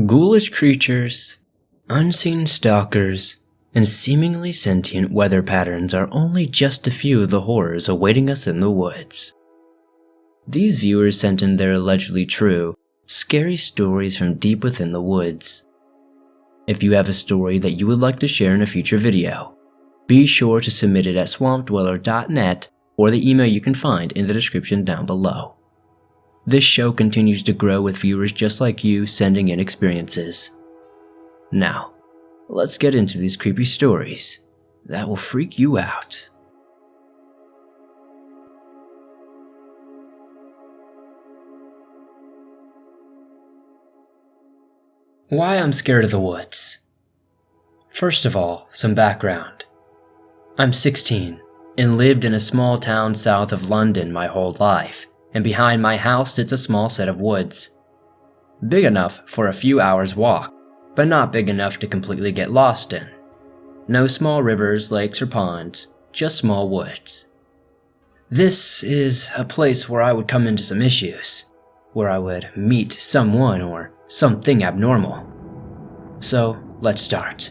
Ghoulish creatures, unseen stalkers, and seemingly sentient weather patterns are only just a few of the horrors awaiting us in the woods. These viewers sent in their allegedly true, scary stories from deep within the woods. If you have a story that you would like to share in a future video, be sure to submit it at swampdweller.net or the email you can find in the description down below. This show continues to grow with viewers just like you sending in experiences. Now, let's get into these creepy stories that will freak you out. Why I'm scared of the woods. First of all, some background. I'm 16 and lived in a small town south of London my whole life, and behind my house sits a small set of woods. Big enough for a few hours walk, but not big enough to completely get lost in. No small rivers, lakes, or ponds, just small woods. This is a place where I would come into some issues, where I would meet someone or something abnormal. So, let's start.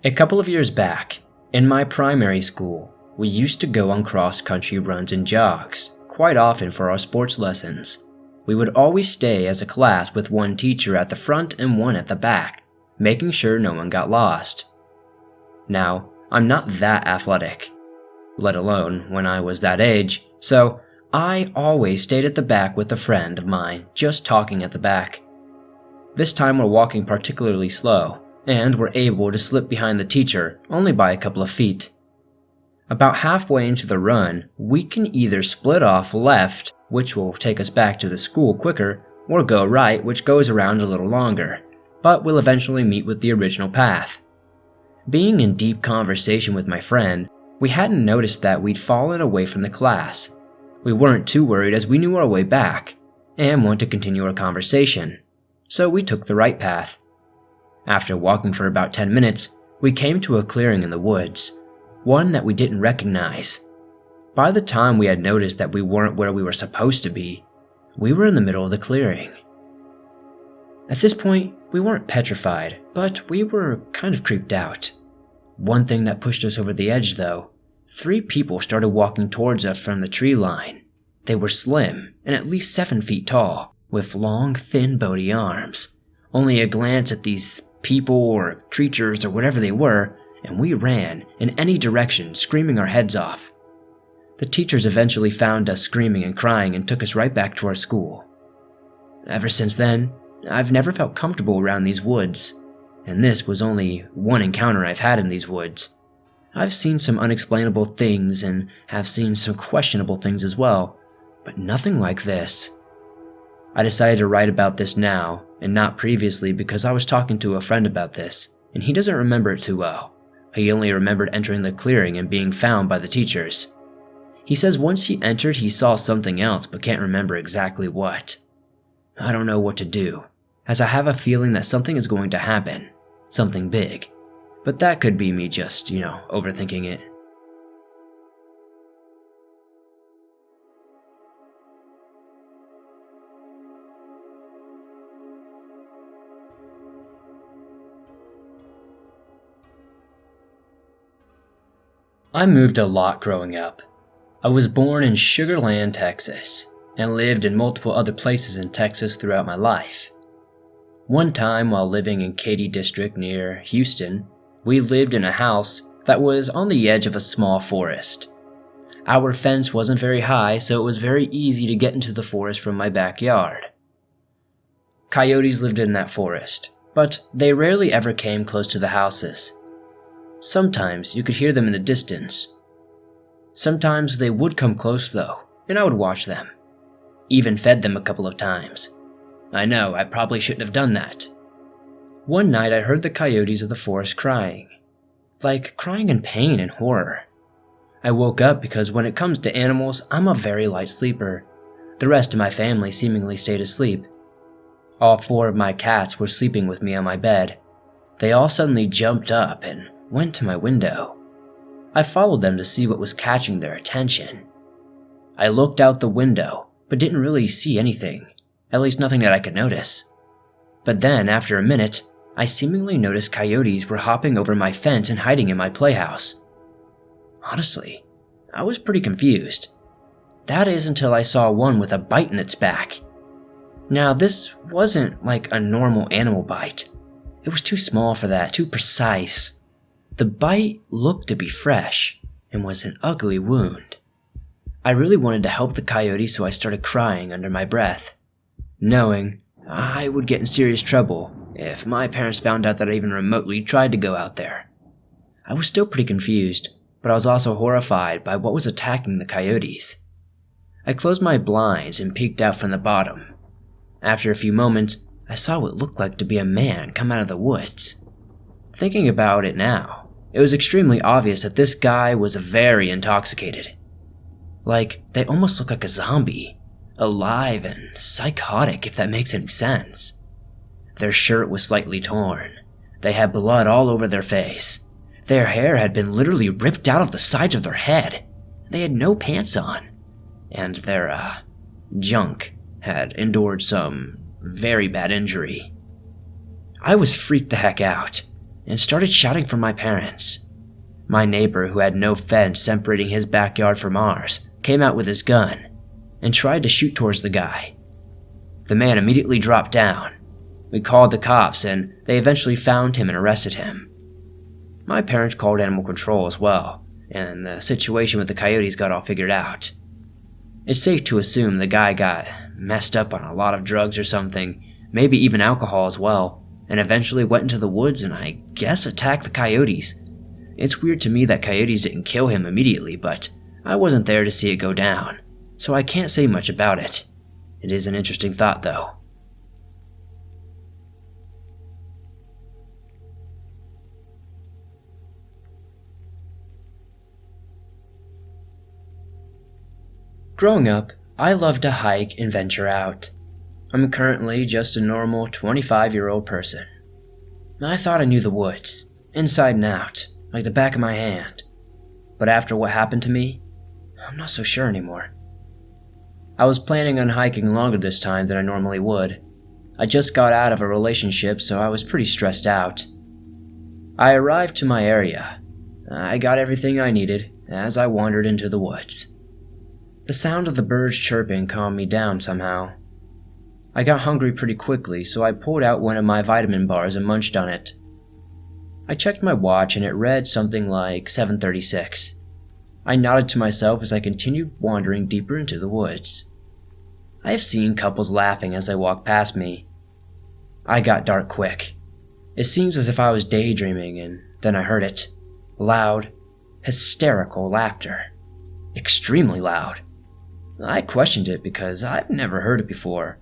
A couple of years back, in my primary school, we used to go on cross-country runs and jogs, quite often for our sports lessons. We would always stay as a class with one teacher at the front and one at the back, making sure no one got lost. Now, I'm not that athletic, let alone when I was that age, so I always stayed at the back with a friend of mine, just talking at the back. This time we're walking particularly slow, and we're able to slip behind the teacher only by a couple of feet. About halfway into the run, we can either split off left, which will take us back to the school quicker, or go right, which goes around a little longer, but we'll eventually meet with the original path. Being in deep conversation with my friend, we hadn't noticed that we'd fallen away from the class. We weren't too worried as we knew our way back, and wanted to continue our conversation, so we took the right path. After walking for about 10 minutes, we came to a clearing in the woods, one that we didn't recognize. By the time we had noticed that we weren't where we were supposed to be, we were in the middle of the clearing. At this point, we weren't petrified, but we were kind of creeped out. One thing that pushed us over the edge though, 3 people started walking towards us from the tree line. They were slim and at least 7 feet tall, with long, thin, bony arms. Only a glance at these people or creatures or whatever they were, and we ran in any direction, screaming our heads off. The teachers eventually found us screaming and crying and took us right back to our school. Ever since then, I've never felt comfortable around these woods, and this was only one encounter I've had in these woods. I've seen some unexplainable things and have seen some questionable things as well, but nothing like this. I decided to write about this now, and not previously because I was talking to a friend about this, and he doesn't remember it too well. He only remembered entering the clearing and being found by the teachers. He says once he entered he saw something else but can't remember exactly what. I don't know what to do, as I have a feeling that something is going to happen, something big. But that could be me just, overthinking it. I moved a lot growing up. I was born in Sugar Land, Texas, and lived in multiple other places in Texas throughout my life. One time while living in Katy District near Houston, we lived in a house that was on the edge of a small forest. Our fence wasn't very high, so it was very easy to get into the forest from my backyard. Coyotes lived in that forest, but they rarely ever came close to the houses. Sometimes you could hear them in the distance. Sometimes they would come close though, and I would watch them. Even fed them a couple of times. I know, I probably shouldn't have done that. One night I heard the coyotes of the forest crying. Like crying in pain and horror. I woke up because when it comes to animals, I'm a very light sleeper. The rest of my family seemingly stayed asleep. All 4 of my cats were sleeping with me on my bed. They all suddenly jumped up and went to my window. I followed them to see what was catching their attention. I looked out the window, but didn't really see anything, at least nothing that I could notice. But then, after a minute, I seemingly noticed coyotes were hopping over my fence and hiding in my playhouse. Honestly, I was pretty confused. That is until I saw one with a bite in its back. Now, this wasn't like a normal animal bite. It was too small for that, too precise. The bite looked to be fresh and was an ugly wound. I really wanted to help the coyote, so I started crying under my breath, knowing I would get in serious trouble if my parents found out that I even remotely tried to go out there. I was still pretty confused, but I was also horrified by what was attacking the coyotes. I closed my blinds and peeked out from the bottom. After a few moments, I saw what looked like to be a man come out of the woods. Thinking about it now, it was extremely obvious that this guy was very intoxicated. Like, they almost looked like a zombie, alive and psychotic, if that makes any sense. Their shirt was slightly torn. They had blood all over their face. Their hair had been literally ripped out of the sides of their head. They had no pants on. And their, junk had endured some very bad injury. I was freaked the heck out and started shouting for my parents. My neighbor, who had no fence separating his backyard from ours, came out with his gun and tried to shoot towards the guy. The man immediately dropped down. We called the cops and they eventually found him and arrested him. My parents called animal control as well, and the situation with the coyotes got all figured out. It's safe to assume the guy got messed up on a lot of drugs or something, maybe even alcohol as well, and eventually went into the woods and I guess attacked the coyotes. It's weird to me that coyotes didn't kill him immediately, but I wasn't there to see it go down, so I can't say much about it. It is an interesting thought though. Growing up, I loved to hike and venture out. I'm currently just a normal 25-year-old person. I thought I knew the woods, inside and out, like the back of my hand. But after what happened to me, I'm not so sure anymore. I was planning on hiking longer this time than I normally would. I just got out of a relationship, so I was pretty stressed out. I arrived to my area. I got everything I needed as I wandered into the woods. The sound of the birds chirping calmed me down somehow. I got hungry pretty quickly, so I pulled out one of my vitamin bars and munched on it. I checked my watch and it read something like 7:36. I nodded to myself as I continued wandering deeper into the woods. I have seen couples laughing as they walked past me. I got dark quick. It seems as if I was daydreaming, and then I heard it. Loud, hysterical laughter. Extremely loud. I questioned it because I've never heard it before.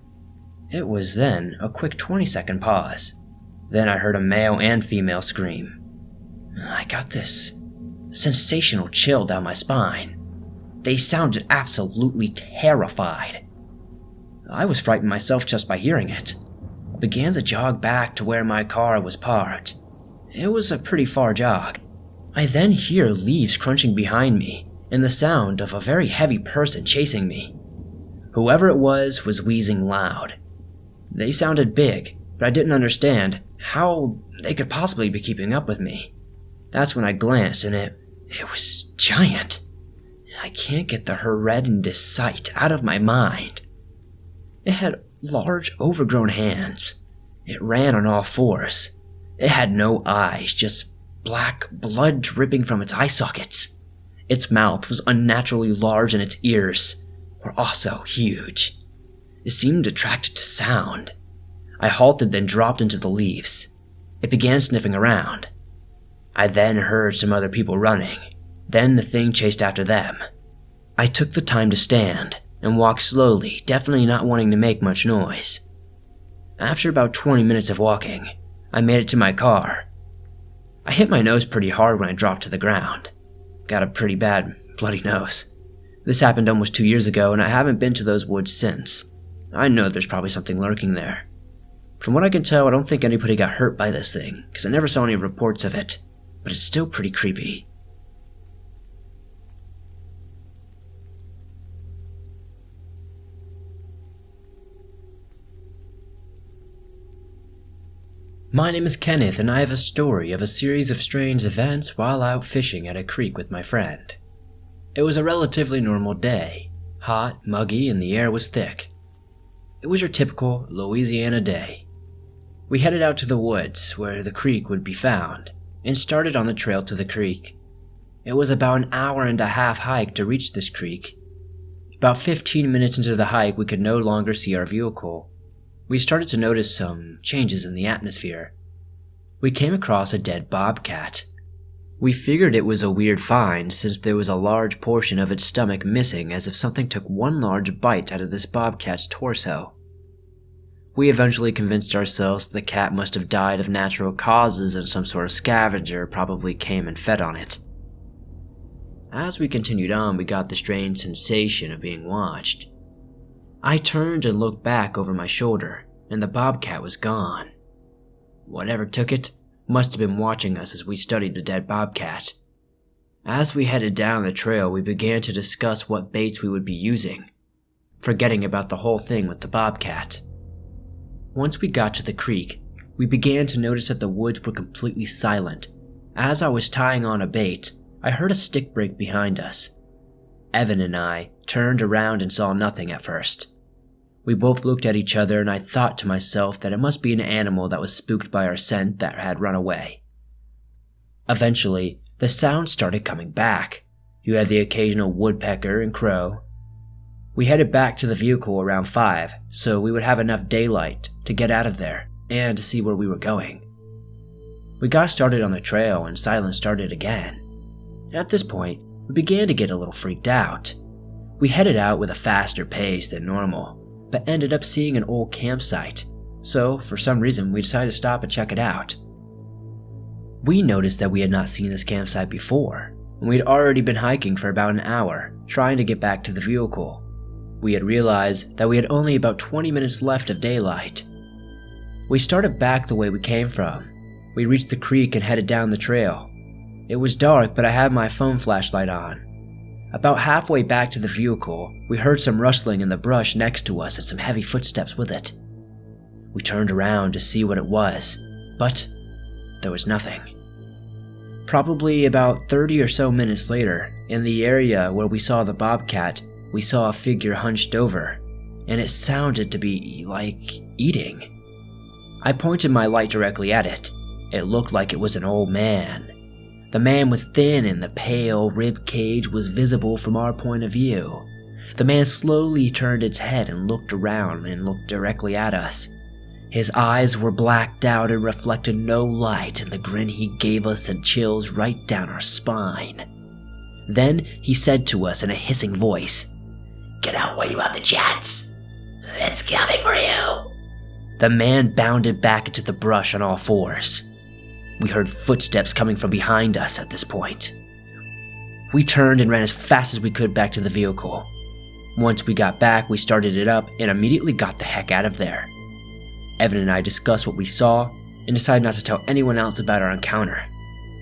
It was then a quick 20-second pause. Then I heard a male and female scream. I got this sensational chill down my spine. They sounded absolutely terrified. I was frightened myself just by hearing it. I began to jog back to where my car was parked. It was a pretty far jog. I then hear leaves crunching behind me and the sound of a very heavy person chasing me. Whoever it was wheezing loud. They sounded big, but I didn't understand how they could possibly be keeping up with me. That's when I glanced and it was giant. I can't get the horrendous sight out of my mind. It had large overgrown hands. It ran on all fours. It had no eyes, just black blood dripping from its eye sockets. Its mouth was unnaturally large and its ears were also huge. It seemed attracted to sound. I halted, then dropped into the leaves. It began sniffing around. I then heard some other people running. Then the thing chased after them. I took the time to stand and walk slowly, definitely not wanting to make much noise. After about 20 minutes of walking, I made it to my car. I hit my nose pretty hard when I dropped to the ground. Got a pretty bad bloody nose. This happened almost 2 years ago and I haven't been to those woods since. I know there's probably something lurking there. From what I can tell, I don't think anybody got hurt by this thing, because I never saw any reports of it, but it's still pretty creepy. My name is Kenneth, and I have a story of a series of strange events while out fishing at a creek with my friend. It was a relatively normal day, hot, muggy, and the air was thick. It was your typical Louisiana day. We headed out to the woods where the creek would be found, and started on the trail to the creek. It was about an hour-and-a-half hike to reach this creek. About 15 minutes into the hike, we could no longer see our vehicle. We started to notice some changes in the atmosphere. We came across a dead bobcat. We figured it was a weird find since there was a large portion of its stomach missing, as if something took one large bite out of this bobcat's torso. We eventually convinced ourselves that the cat must have died of natural causes and some sort of scavenger probably came and fed on it. As we continued on, we got the strange sensation of being watched. I turned and looked back over my shoulder, and the bobcat was gone. Whatever took it must have been watching us as we studied the dead bobcat. As we headed down the trail, we began to discuss what baits we would be using, forgetting about the whole thing with the bobcat. Once we got to the creek, we began to notice that the woods were completely silent. As I was tying on a bait, I heard a stick break behind us. Evan and I turned around and saw nothing at first. We both looked at each other, and I thought to myself that it must be an animal that was spooked by our scent that had run away. Eventually, the sound started coming back. You had the occasional woodpecker and crow. We headed back to the vehicle around 5, so we would have enough daylight to get out of there and to see where we were going. We got started on the trail, and silence started again. At this point, we began to get a little freaked out. We headed out with a faster pace than normal, but ended up seeing an old campsite, so for some reason we decided to stop and check it out. We noticed that we had not seen this campsite before, and we had already been hiking for about an hour, trying to get back to the vehicle. We had realized that we had only about 20 minutes left of daylight. We started back the way we came from. We reached the creek and headed down the trail. It was dark, but I had my phone flashlight on. About halfway back to the vehicle, we heard some rustling in the brush next to us and some heavy footsteps with it. We turned around to see what it was, but there was nothing. Probably about 30 or so minutes later, in the area where we saw the bobcat, we saw a figure hunched over, and it sounded to be like eating. I pointed my light directly at it. It looked like it was an old man. The man was thin and the pale rib cage was visible from our point of view. The man slowly turned its head and looked around and looked directly at us. His eyes were blacked out and reflected no light, and the grin he gave us sent chills right down our spine. Then he said to us in a hissing voice, "Get out while you have the chance. It's coming for you." The man bounded back into the brush on all fours. We heard footsteps coming from behind us at this point. We turned and ran as fast as we could back to the vehicle. Once we got back, we started it up and immediately got the heck out of there. Evan and I discussed what we saw and decided not to tell anyone else about our encounter,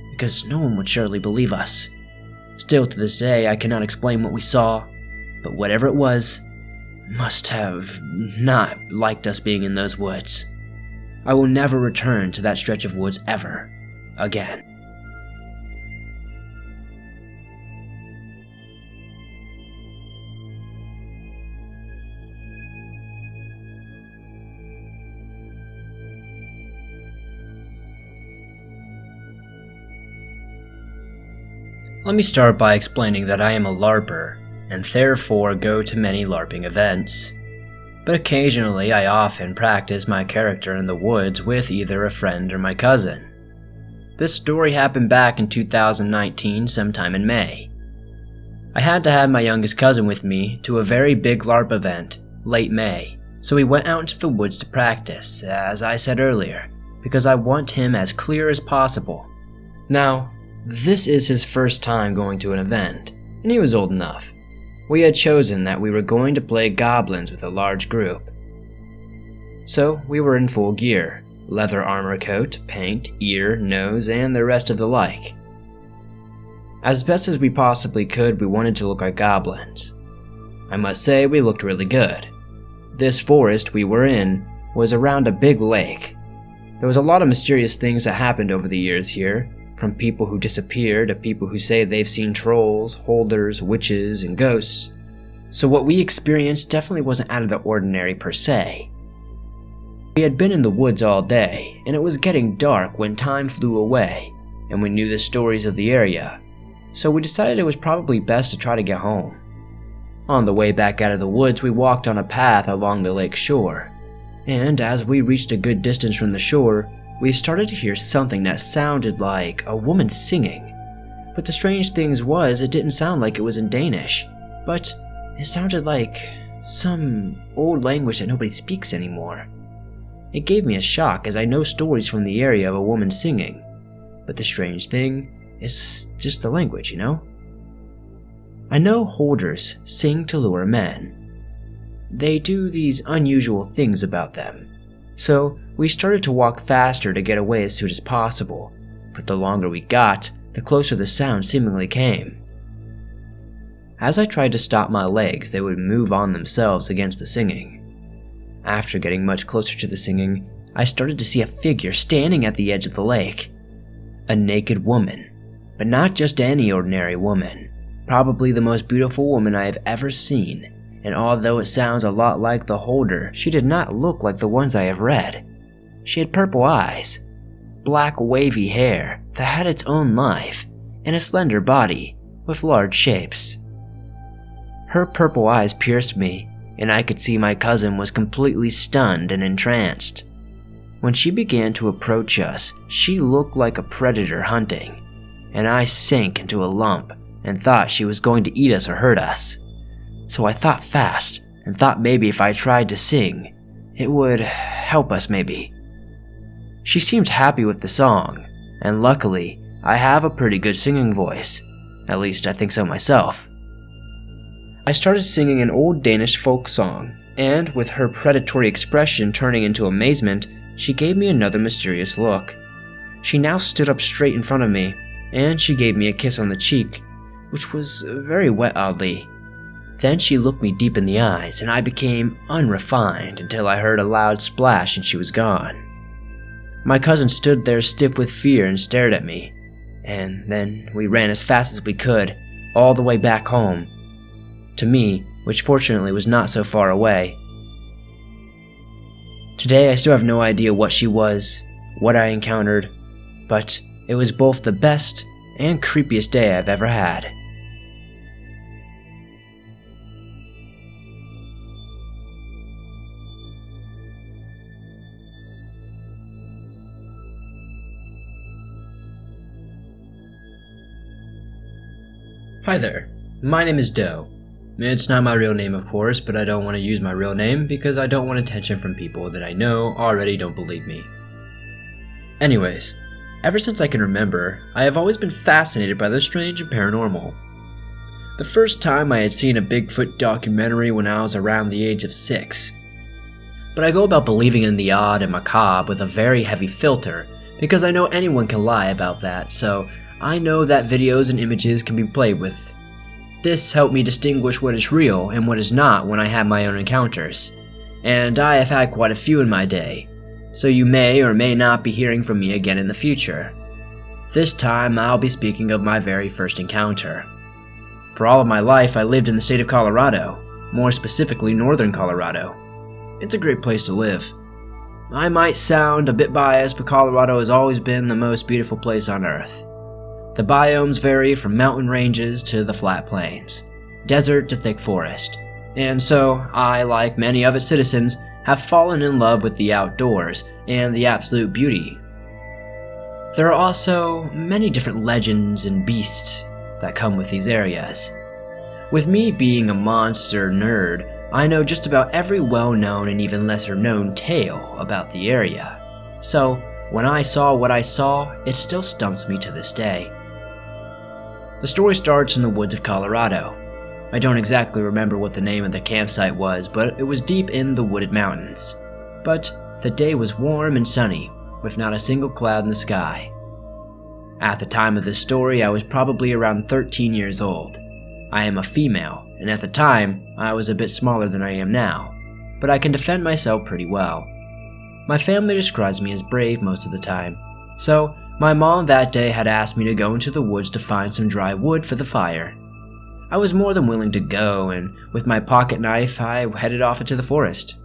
because no one would surely believe us. Still to this day, I cannot explain what we saw, but whatever it was, must have not liked us being in those woods. I will never return to that stretch of woods ever again. Let me start by explaining that I am a LARPer, and therefore go to many LARPing events. But occasionally I often practice my character in the woods with either a friend or my cousin. This story happened back in 2019, sometime in May. I had to have my youngest cousin with me to a very big LARP event, late May, so we went out into the woods to practice, as I said earlier, because I want him as clear as possible. Now, this is his first time going to an event, and he was old enough. We had chosen that we were going to play goblins with a large group. So we were in full gear, leather armor coat, paint, ear, nose, and the rest of the like. As best as we possibly could, we wanted to look like goblins. I must say we looked really good. This forest we were in was around a big lake. There was a lot of mysterious things that happened over the years here, from people who disappear to people who say they've seen trolls, holders, witches, and ghosts. So what we experienced definitely wasn't out of the ordinary per se. We had been in the woods all day, and it was getting dark when time flew away, and we knew the stories of the area, so we decided it was probably best to try to get home. On the way back out of the woods, we walked on a path along the lake shore, and as we reached a good distance from the shore, we started to hear something that sounded like a woman singing. But the strange thing was, it didn't sound like it was in Danish, but it sounded like some old language that nobody speaks anymore. It gave me a shock, as I know stories from the area of a woman singing, but the strange thing is just the language, you know? I know holders sing to lure men. They do these unusual things about them, so we started to walk faster to get away as soon as possible, but the longer we got, the closer the sound seemingly came. As I tried to stop my legs, they would move on themselves against the singing. After getting much closer to the singing, I started to see a figure standing at the edge of the lake. A naked woman, but not just any ordinary woman. Probably the most beautiful woman I have ever seen, and although it sounds a lot like the holder, she did not look like the ones I have read. She had purple eyes, black wavy hair that had its own life, and a slender body with large shapes. Her purple eyes pierced me, and I could see my cousin was completely stunned and entranced. When she began to approach us, she looked like a predator hunting, and I sank into a lump and thought she was going to eat us or hurt us. So I thought fast and thought maybe if I tried to sing, it would help us maybe. She seemed happy with the song, and luckily, I have a pretty good singing voice. At least I think so myself. I started singing an old Danish folk song, and with her predatory expression turning into amazement, she gave me another mysterious look. She now stood up straight in front of me, and she gave me a kiss on the cheek, which was very wet oddly. Then she looked me deep in the eyes, and I became unrefined until I heard a loud splash and she was gone. My cousin stood there stiff with fear and stared at me, and then we ran as fast as we could, all the way back home. To me, which fortunately was not so far away. Today I still have no idea what she was, what I encountered, but it was both the best and creepiest day I've ever had. Hi there, my name is Doe. It's not my real name, of course, but I don't want to use my real name because I don't want attention from people that I know already don't believe me. Anyways, ever since I can remember, I have always been fascinated by the strange and paranormal. The first time I had seen a Bigfoot documentary when I was around the age of 6. But I go about believing in the odd and macabre with a very heavy filter because I know anyone can lie about that, so I know that videos and images can be played with. This helped me distinguish what is real and what is not when I have my own encounters, and I have had quite a few in my day, so you may or may not be hearing from me again in the future. This time I'll be speaking of my very first encounter. For all of my life I lived in the state of Colorado, more specifically northern Colorado. It's a great place to live. I might sound a bit biased, but Colorado has always been the most beautiful place on earth. The biomes vary from mountain ranges to the flat plains, desert to thick forest, and so I, like many of its citizens, have fallen in love with the outdoors and the absolute beauty. There are also many different legends and beasts that come with these areas. With me being a monster nerd, I know just about every well-known and even lesser-known tale about the area. So, when I saw what I saw, it still stumps me to this day. The story starts in the woods of Colorado. I don't exactly remember what the name of the campsite was, but it was deep in the wooded mountains. But the day was warm and sunny, with not a single cloud in the sky. At the time of this story, I was probably around 13 years old. I am a female, and at the time, I was a bit smaller than I am now, but I can defend myself pretty well. My family describes me as brave most of the time, so my mom that day had asked me to go into the woods to find some dry wood for the fire. I was more than willing to go, and with my pocket knife, I headed off into the forest.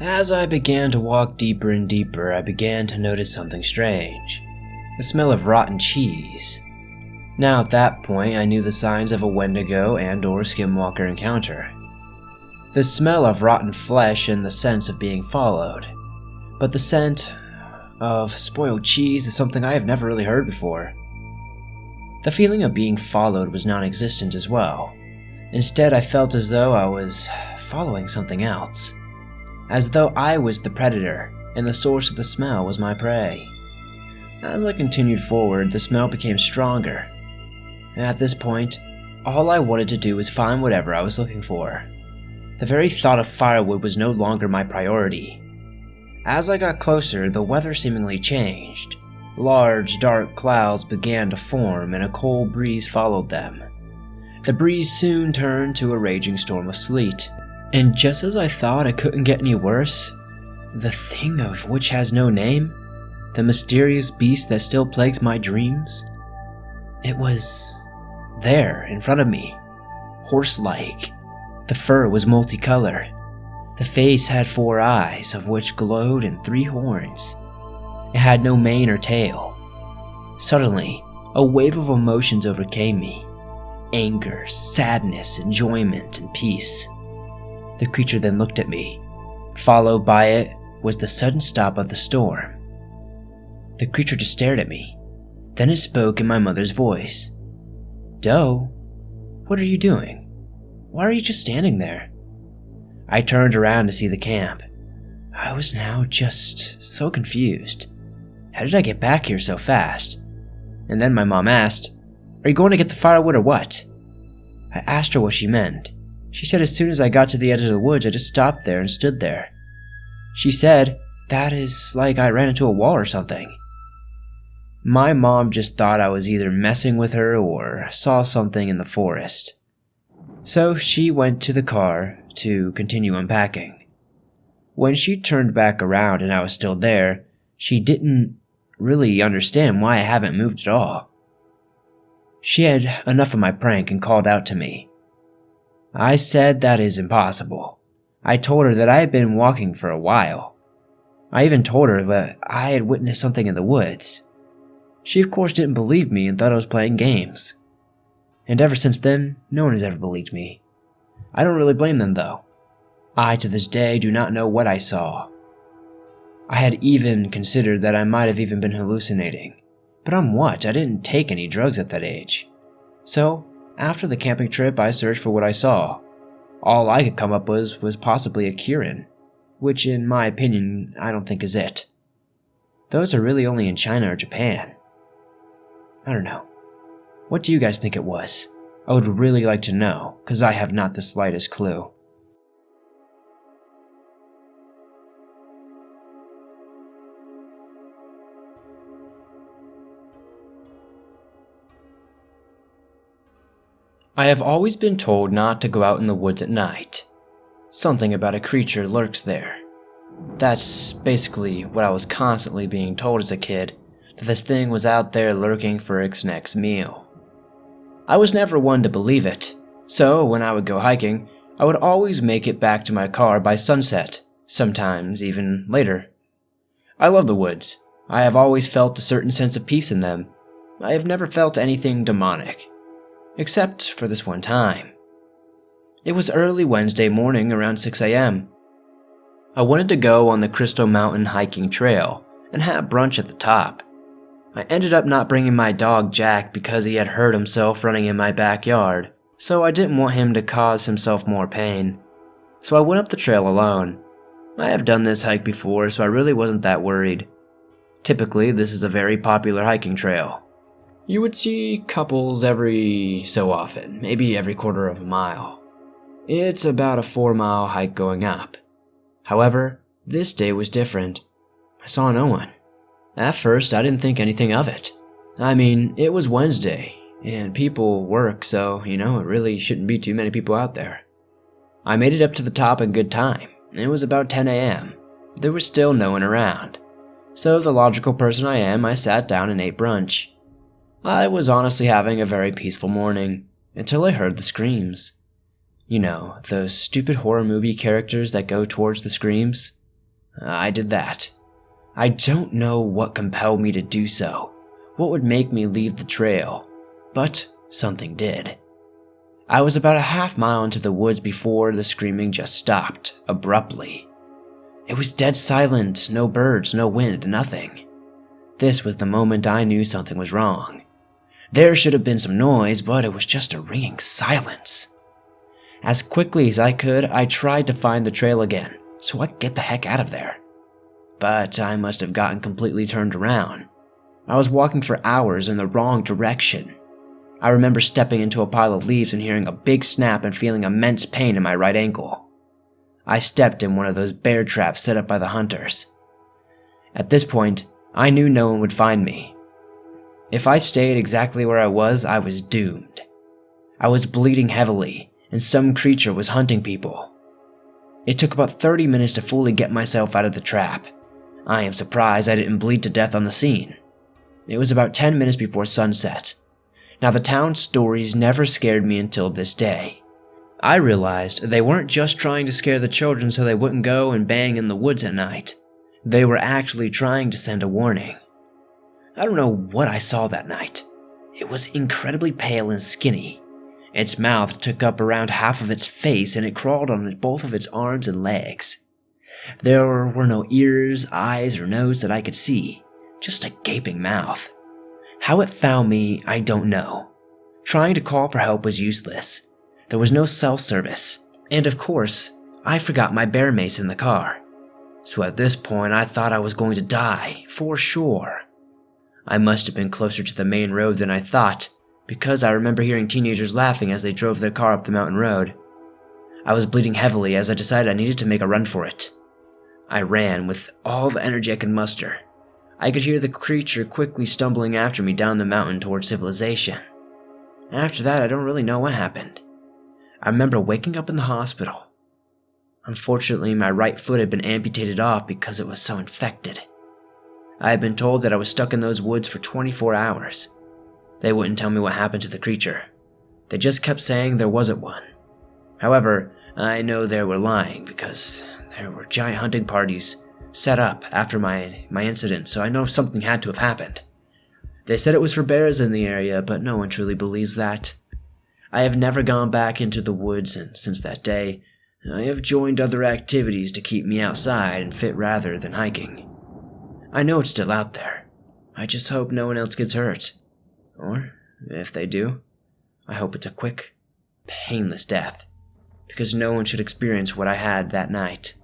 As I began to walk deeper and deeper, I began to notice something strange. The smell of rotten cheese. Now at that point, I knew the signs of a Wendigo and/or Skinwalker encounter. The smell of rotten flesh and the sense of being followed. But the scent of spoiled cheese is something I have never really heard before. The feeling of being followed was non-existent as well. Instead, I felt as though I was following something else. As though I was the predator, and the source of the smell was my prey. As I continued forward, the smell became stronger. At this point, all I wanted to do was find whatever I was looking for. The very thought of firewood was no longer my priority. As I got closer, the weather seemingly changed. Large, dark clouds began to form, and a cold breeze followed them. The breeze soon turned to a raging storm of sleet. And just as I thought it couldn't get any worse, the thing of which has no name, the mysterious beast that still plagues my dreams, it was there in front of me, horse-like. The fur was multicolored. The face had 4 eyes, of which glowed in 3 horns. It had no mane or tail. Suddenly, a wave of emotions overcame me. Anger, sadness, enjoyment, and peace. The creature then looked at me. Followed by it was the sudden stop of the storm. The creature just stared at me. Then it spoke in my mother's voice. "Doe, what are you doing? Why are you just standing there?" I turned around to see the camp. I was now just so confused. How did I get back here so fast? And then my mom asked, "Are you going to get the firewood or what?" I asked her what she meant. She said as soon as I got to the edge of the woods, I just stopped there and stood there. She said, "That is like I ran into a wall or something." My mom just thought I was either messing with her or saw something in the forest. So she went to the car to continue unpacking. When she turned back around and I was still there, she didn't really understand why I haven't moved at all. She had enough of my prank and called out to me. I said that is impossible. I told her that I had been walking for a while. I even told her that I had witnessed something in the woods. She of course didn't believe me and thought I was playing games. And ever since then, no one has ever believed me. I don't really blame them though. I to this day do not know what I saw. I had even considered that I might have even been hallucinating. But on what? I didn't take any drugs at that age. So, after the camping trip, I searched for what I saw. All I could come up with was possibly a Kirin, which in my opinion, I don't think is it. Those are really only in China or Japan. I don't know. What do you guys think it was? I would really like to know, because I have not the slightest clue. I have always been told not to go out in the woods at night. Something about a creature lurks there. That's basically what I was constantly being told as a kid, that this thing was out there lurking for its next meal. I was never one to believe it, so when I would go hiking, I would always make it back to my car by sunset, sometimes even later. I love the woods. I have always felt a certain sense of peace in them. I have never felt anything demonic. Except for this one time. It was early Wednesday morning around 6 a.m. I wanted to go on the Crystal Mountain hiking trail and have brunch at the top. I ended up not bringing my dog Jack because he had hurt himself running in my backyard, so I didn't want him to cause himself more pain. So I went up the trail alone. I have done this hike before, so I really wasn't that worried. Typically, this is a very popular hiking trail. You would see couples every so often, maybe every quarter of a mile. It's about a 4-mile hike going up. However, this day was different. I saw no one. At first, I didn't think anything of it. I mean, it was Wednesday, and people work, so, it really shouldn't be too many people out there. I made it up to the top in good time. It was about 10 a.m. there was still no one around. So, the logical person I am, I sat down and ate brunch. I was honestly having a very peaceful morning, until I heard the screams. You know, those stupid horror movie characters that go towards the screams? I did that. I don't know what compelled me to do so, what would make me leave the trail, but something did. I was about a half-mile into the woods before the screaming just stopped, abruptly. It was dead silent, no birds, no wind, nothing. This was the moment I knew something was wrong. There should have been some noise, but it was just a ringing silence. As quickly as I could, I tried to find the trail again, so I could get the heck out of there. But I must have gotten completely turned around. I was walking for hours in the wrong direction. I remember stepping into a pile of leaves and hearing a big snap and feeling immense pain in my right ankle. I stepped in one of those bear traps set up by the hunters. At this point, I knew no one would find me. If I stayed exactly where I was doomed. I was bleeding heavily, and some creature was hunting people. It took about 30 minutes to fully get myself out of the trap. I am surprised I didn't bleed to death on the scene. It was about 10 minutes before sunset. Now, the town's stories never scared me until this day. I realized they weren't just trying to scare the children so they wouldn't go and bang in the woods at night. They were actually trying to send a warning. I don't know what I saw that night. It was incredibly pale and skinny. Its mouth took up around half of its face and it crawled on both of its arms and legs. There were no ears, eyes, or nose that I could see, just a gaping mouth. How it found me, I don't know. Trying to call for help was useless. There was no cell service, and of course, I forgot my bear mace in the car. So at this point, I thought I was going to die, for sure. I must have been closer to the main road than I thought, because I remember hearing teenagers laughing as they drove their car up the mountain road. I was bleeding heavily as I decided I needed to make a run for it. I ran with all the energy I could muster. I could hear the creature quickly stumbling after me down the mountain toward civilization. After that, I don't really know what happened. I remember waking up in the hospital. Unfortunately, my right foot had been amputated off because it was so infected. I had been told that I was stuck in those woods for 24 hours. They wouldn't tell me what happened to the creature. They just kept saying there wasn't one. However, I know they were lying because there were giant hunting parties set up after my incident, so I know something had to have happened. They said it was for bears in the area, but no one truly believes that. I have never gone back into the woods, and since that day, I have joined other activities to keep me outside and fit rather than hiking. I know it's still out there. I just hope no one else gets hurt. Or, if they do, I hope it's a quick, painless death, because no one should experience what I had that night.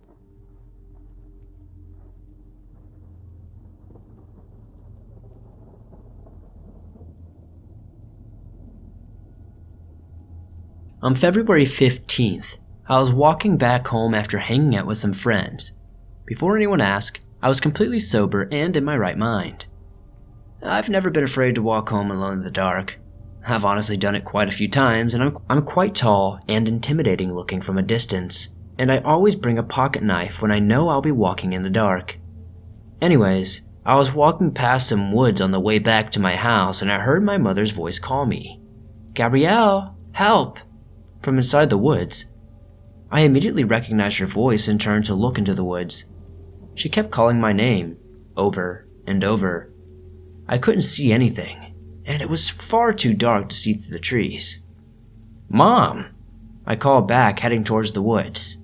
On February 15th, I was walking back home after hanging out with some friends. Before anyone asked, I was completely sober and in my right mind. I've never been afraid to walk home alone in the dark. I've honestly done it quite a few times, and I'm quite tall and intimidating looking from a distance, and I always bring a pocket knife when I know I'll be walking in the dark. Anyways, I was walking past some woods on the way back to my house, and I heard my mother's voice call me. "Gabrielle, help!" from inside the woods. I immediately recognized her voice and turned to look into the woods. She kept calling my name, over and over. I couldn't see anything, and it was far too dark to see through the trees. "Mom!" I called back, heading towards the woods.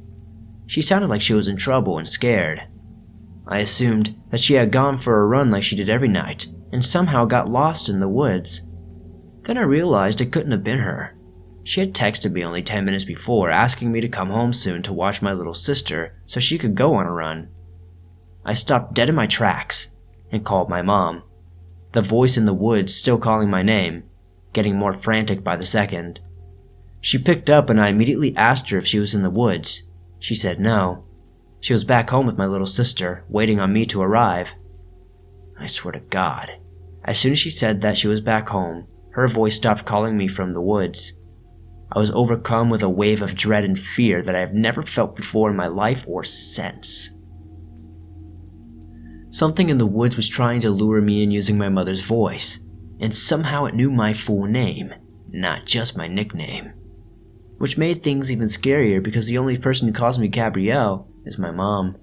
She sounded like she was in trouble and scared. I assumed that she had gone for a run like she did every night, and somehow got lost in the woods. Then I realized it couldn't have been her. She had texted me only 10 minutes before, asking me to come home soon to watch my little sister so she could go on a run. I stopped dead in my tracks and called my mom. The voice in the woods still calling my name, getting more frantic by the second. She picked up and I immediately asked her if she was in the woods. She said no. She was back home with my little sister, waiting on me to arrive. I swear to God, as soon as she said that she was back home, her voice stopped calling me from the woods. I was overcome with a wave of dread and fear that I have never felt before in my life or since. Something in the woods was trying to lure me in using my mother's voice, and somehow it knew my full name, not just my nickname. Which made things even scarier because the only person who calls me Gabrielle is my mom.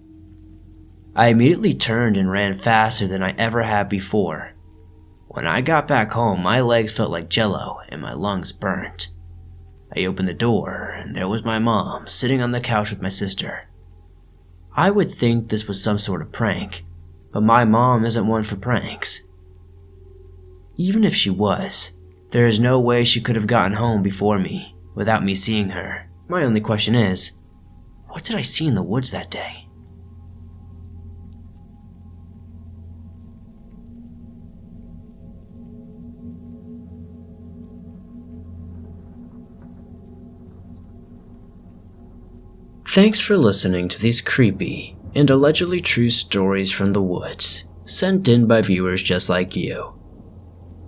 I immediately turned and ran faster than I ever had before. When I got back home, my legs felt like jello and my lungs burnt. I opened the door and there was my mom sitting on the couch with my sister. I would think this was some sort of prank, but my mom isn't one for pranks. Even if she was, there is no way she could have gotten home before me without me seeing her. My only question is, what did I see in the woods that day? Thanks for listening to these creepy and allegedly true stories from the woods, sent in by viewers just like you.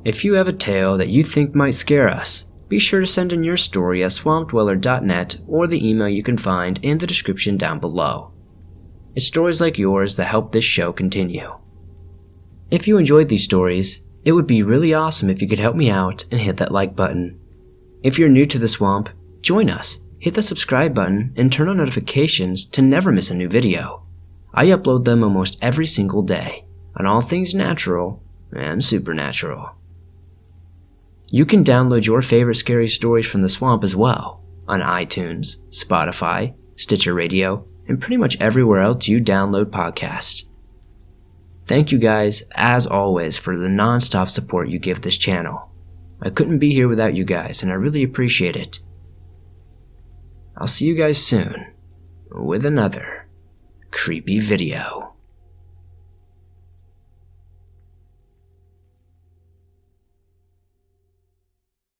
If you have a tale that you think might scare us, be sure to send in your story at swampdweller.net or the email you can find in the description down below. It's stories like yours that help this show continue. If you enjoyed these stories, it would be really awesome if you could help me out and hit that like button. If you're new to the swamp, join us. Hit the subscribe button and turn on notifications to never miss a new video. I upload them almost every single day on all things natural and supernatural. You can download your favorite scary stories from the swamp as well on iTunes, Spotify, Stitcher Radio, and pretty much everywhere else you download podcasts. Thank you guys, as always, for the non-stop support you give this channel. I couldn't be here without you guys, and I really appreciate it. I'll see you guys soon with another creepy video.